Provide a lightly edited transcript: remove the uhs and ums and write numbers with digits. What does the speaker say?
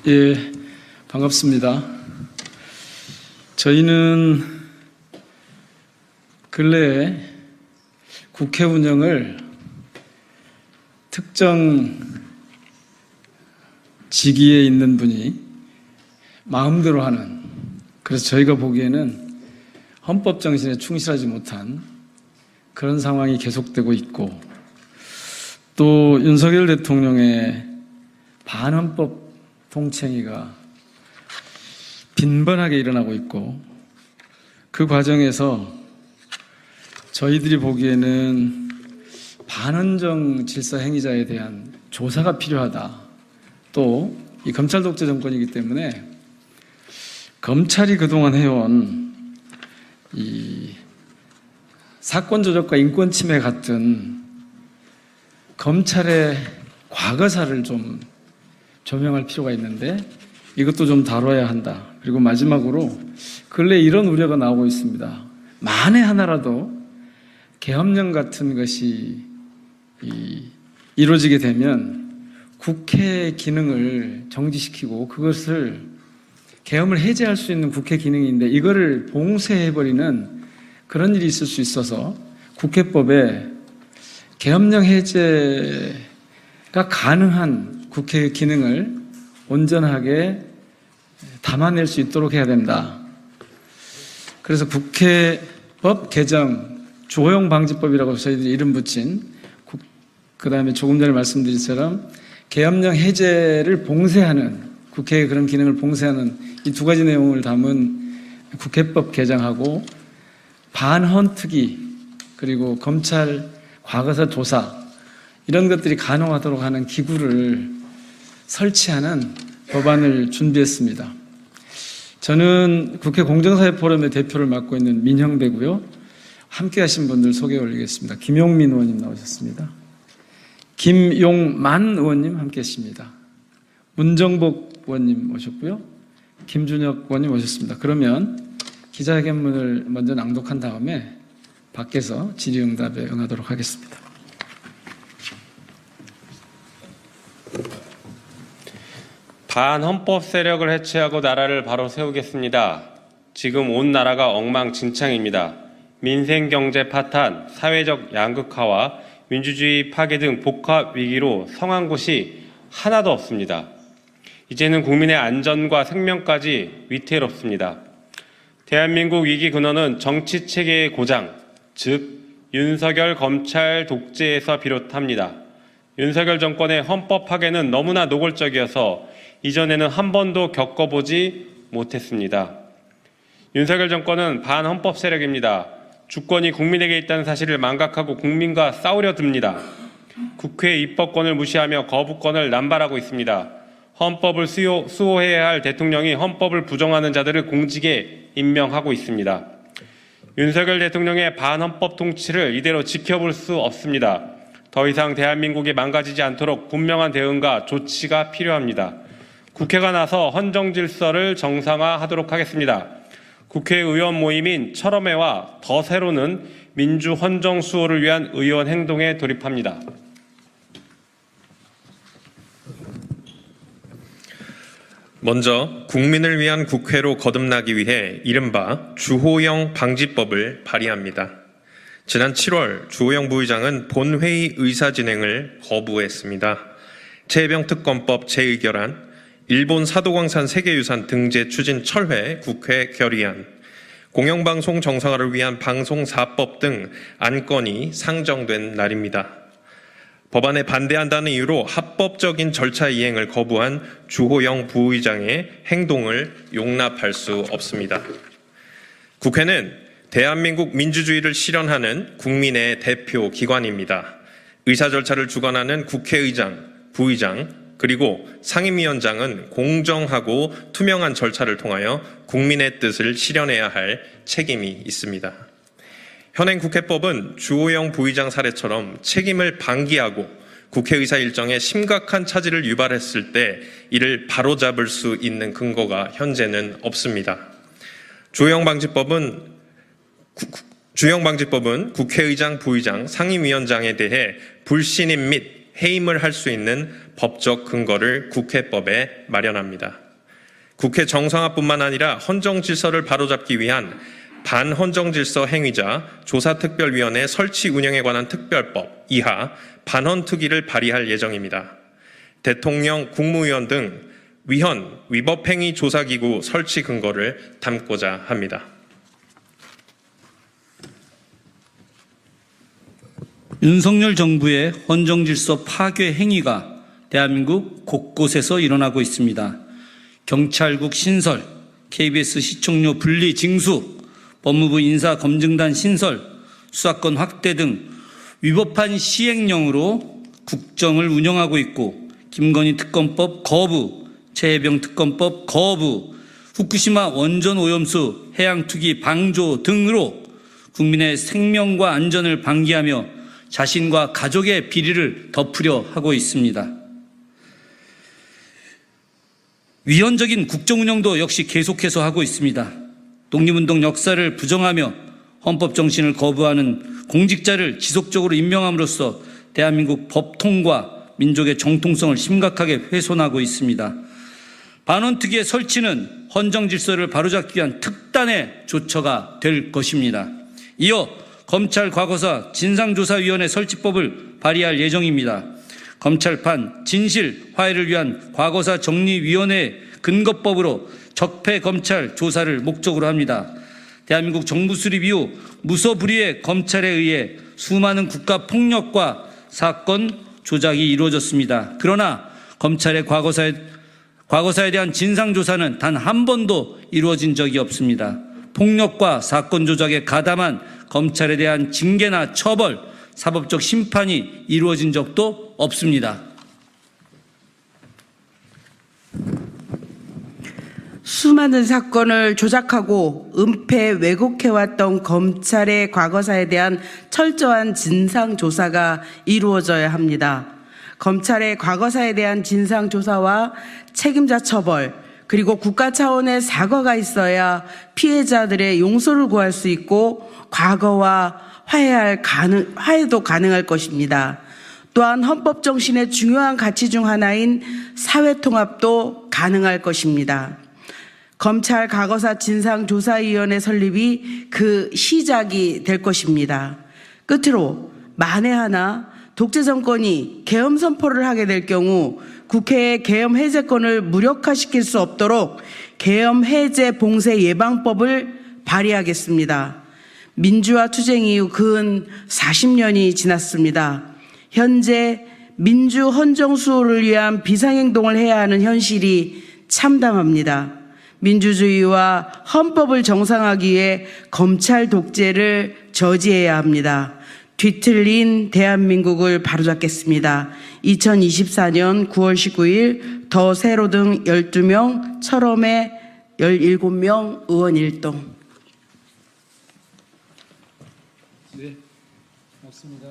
예, 반갑습니다. 저희는 근래에 국회 운영을 특정 직위에 있는 분이 마음대로 하는, 그래서 저희가 보기에는 헌법 정신에 충실하지 못한 그런 상황이 계속되고 있고, 또 윤석열 대통령의 반헌법 통챙이가 빈번하게 일어나고 있고, 그 과정에서 저희들이 보기에는 반헌정 질서 행위자에 대한 조사가 필요하다. 또 이 검찰 독재 정권이기 때문에 검찰이 그동안 해온 이 사건 조작과 인권 침해 같은 검찰의 과거사를 좀 조명할 필요가 있는데, 이것도 좀 다뤄야 한다. 그리고 마지막으로 근래 이런 우려가 나오고 있습니다. 만에 하나라도 계엄령 같은 것이 이루어지게 되면 국회 기능을 정지시키고, 그것을 계엄을 해제할 수 있는 국회 기능인데 이거를 봉쇄해버리는 그런 일이 있을 수 있어서 국회법에 계엄령 해제가 가능한 국회의 기능을 온전하게 담아낼 수 있도록 해야 된다. 그래서 국회법 개정 주호영 방지법이라고 저희들이 이름 붙인, 그 다음에 조금 전에 말씀드린 것처럼 계엄령 해제를 봉쇄하는, 국회의 그런 기능을 봉쇄하는 이 두 가지 내용을 담은 국회법 개정하고, 반헌특위 그리고 검찰 과거사 조사 이런 것들이 가능하도록 하는 기구를 설치하는 법안을 준비했습니다. 저는 국회 공정사회 포럼의 대표를 맡고 있는 민형배고요. 함께 하신 분들 소개 올리겠습니다. 김용민 의원님 나오셨습니다. 김용만 의원님 함께 하십니다. 문정복 의원님 오셨고요. 김준혁 의원님 오셨습니다. 그러면 기자회견문을 먼저 낭독한 다음에 밖에서 질의응답에 응하도록 하겠습니다. 반헌법 세력을 해체하고 나라를 바로 세우겠습니다. 지금 온 나라가 엉망진창입니다. 민생 경제 파탄, 사회적 양극화와 민주주의 파괴 등 복합 위기로 성한 곳이 하나도 없습니다. 이제는 국민의 안전과 생명까지 위태롭습니다. 대한민국 위기 근원은 정치체계의 고장, 즉 윤석열 검찰 독재에서 비롯합니다. 윤석열 정권의 헌법 파괴는 너무나 노골적이어서 이전에는 한 번도 겪어보지 못했습니다. 윤석열 정권은 반헌법 세력입니다. 주권이 국민에게 있다는 사실을 망각하고 국민과 싸우려 듭니다. 국회 입법권을 무시하며 거부권을 남발하고 있습니다. 헌법을 수호해야 할 대통령이 헌법을 부정하는 자들을 공직에 임명하고 있습니다. 윤석열 대통령의 반헌법 통치를 이대로 지켜볼 수 없습니다. 더 이상 대한민국이 망가지지 않도록 분명한 대응과 조치가 필요합니다. 국회가 나서 헌정 질서를 정상화하도록 하겠습니다. 국회의원 모임인 철험회와 더 새로는 민주 헌정 수호를 위한 의원 행동에 돌입합니다. 먼저 국민을 위한 국회로 거듭나기 위해 이른바 주호영 방지법을 발의합니다. 지난 7월 주호영 부의장은 본회의 의사진행을 거부했습니다. 최혜병 특검법 재의결안, 일본 사도광산 세계유산 등재 추진 철회 국회 결의안, 공영방송 정상화를 위한 방송사법 등 안건이 상정된 날입니다. 법안에 반대한다는 이유로 합법적인 절차 이행을 거부한 주호영 부의장의 행동을 용납할 수 없습니다. 국회는 대한민국 민주주의를 실현하는 국민의 대표 기관입니다. 의사 절차를 주관하는 국회의장, 부의장, 그리고 상임위원장은 공정하고 투명한 절차를 통하여 국민의 뜻을 실현해야 할 책임이 있습니다. 현행 국회법은 주호영 부의장 사례처럼 책임을 방기하고 국회의사 일정에 심각한 차질을 유발했을 때 이를 바로잡을 수 있는 근거가 현재는 없습니다. 주호영 방지법은 국회의장, 부의장, 상임위원장에 대해 불신임 및 해임을 할 수 있는 법적 근거를 국회법에 마련합니다. 국회 정상화뿐만 아니라 헌정질서를 바로잡기 위한 반헌정질서 행위자 조사특별위원회 설치 운영에 관한 특별법 이하 반헌특위를 발의할 예정입니다. 대통령, 국무위원 등 위헌, 위법행위 조사기구 설치 근거를 담고자 합니다. 윤석열 정부의 헌정질서 파괴 행위가 대한민국 곳곳에서 일어나고 있습니다. 경찰국 신설, KBS 시청료 분리 징수, 법무부 인사검증단 신설, 수사권 확대 등 위법한 시행령으로 국정을 운영하고 있고 김건희 특검법 거부, 최혜병 특검법 거부, 후쿠시마 원전 오염수 해양 투기 방조 등으로 국민의 생명과 안전을 방기하며 자신과 가족의 비리를 덮으려 하고 있습니다. 위헌적인 국정운영도 역시 계속해서 하고 있습니다. 독립운동 역사를 부정하며 헌법 정신을 거부하는 공직자를 지속적으로 임명함으로써 대한민국 법통과 민족의 정통성을 심각하게 훼손하고 있습니다. 반헌특위의 설치는 헌정질서를 바로잡기 위한 특단의 조처가 될 것입니다. 이어 검찰 과거사 진상조사위원회 설치법을 발의할 예정입니다. 검찰판 진실 화해를 위한 과거사 정리위원회 근거법으로 적폐 검찰 조사를 목적으로 합니다. 대한민국 정부 수립 이후 무소불위의 검찰에 의해 수많은 국가 폭력과 사건 조작이 이루어졌습니다. 그러나 검찰의 과거사에 대한 진상조사는 단 한 번도 이루어진 적이 없습니다. 폭력과 사건 조작에 가담한 검찰에 대한 징계나 처벌, 사법적 심판이 이루어진 적도 없습니다. 수많은 사건을 조작하고 은폐 왜곡해왔던 검찰의 과거사에 대한 철저한 진상조사가 이루어져야 합니다. 검찰의 과거사에 대한 진상조사와 책임자 처벌, 그리고 국가 차원의 사과가 있어야 피해자들의 용서를 구할 수 있고 과거와 화해도 가능할 것입니다. 또한 헌법 정신의 중요한 가치 중 하나인 사회통합도 가능할 것입니다. 검찰 과거사 진상조사위원회 설립이 그 시작이 될 것입니다. 끝으로 만에 하나 독재 정권이 계엄 선포를 하게 될 경우 국회의 계엄 해제권을 무력화시킬 수 없도록 계엄 해제 봉쇄 예방법을 발의하겠습니다. 민주화 투쟁 이후 근 40년이 지났습니다. 현재 민주 헌정 수호를 위한 비상행동을 해야 하는 현실이 참담합니다. 민주주의와 헌법을 정상화하기 위해 검찰 독재를 저지해야 합니다. 뒤틀린 대한민국을 바로잡겠습니다. 2024년 9월 19일 더 세로 등 12명, 철험에 17명, 의원 1동. 네, 맞습니다.